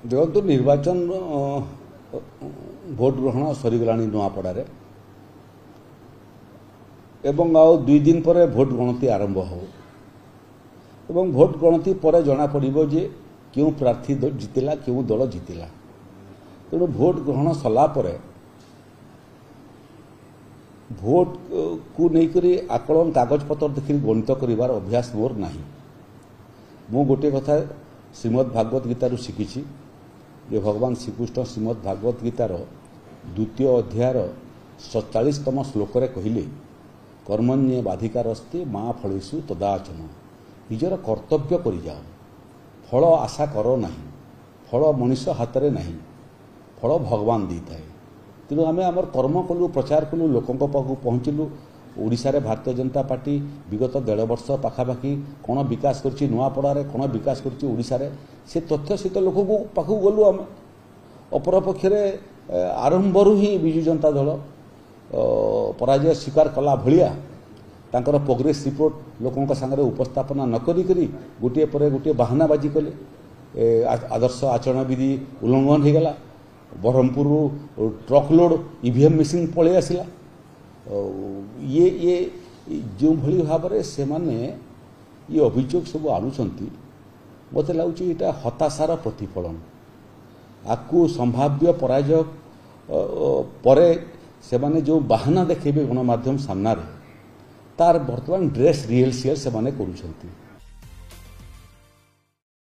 देखो निर्वाचन भोट ग्रहण सरीगला नुआपड़े एवं आउ 2 दिन पर भोट गणति आरंभ हो एवं भोट गणति पर जना पड़िबो जे क्यों प्रार्थी जितिला क्यों दल जितिला तेणु भोट ग्रहण सरला पर भोट को लेकर आकलन कागज पत्र देखिक गणित कर अभ्यास मोर नहीं। मु गोटे कथा श्रीमद् भागवत गीतारू शिखी जे भगवान श्रीकृष्ण श्रीमद् भागवत गीतार 2य अध्यायर 47तम श्लोक कहले कर्मण्ये बाधिकारस्ते माँ फलेषु तदाचन निजर कर्तव्य कर जाओ फल आशा कर नहीं फल मनीष हाथ में नहीं फल भगवान दी थाए तेणु आम आम कर्म कलु प्रचार कलु लोकों पाखु पहुँचलु ओडिशा रे भारतीय जनता पार्टी विगत 1.5 वर्ष पाखापाखि कौन विकास करछि नुआपड़ारे कौन विकास करछि ओडिशा रे से तथ्य सहित लोक पाखु गलु आम अपरपक्ष आरंभरू ही विजु जनता दल पराजय स्वीकार कला भलिया तांकर प्रोग्रेस रिपोर्ट लोकों सागर उपस्थापना न करी गोटे पर गोटे बाहानाबाजी कले आदर्श आचरण विधि उल्लंघन हो गला Brahmapur truck load EVM machine पलि आसला ये जो भली भाव से माने ये अभियोग सब आणुचंती मत लगुच ये हताशार प्रतिफलन आपको संभाव्य पराजय पर से माने जो बाहाना देखेबे गणमाध्यम सामना रे तार वर्तमान ड्रेस रिहर्सल से माने करूछंती।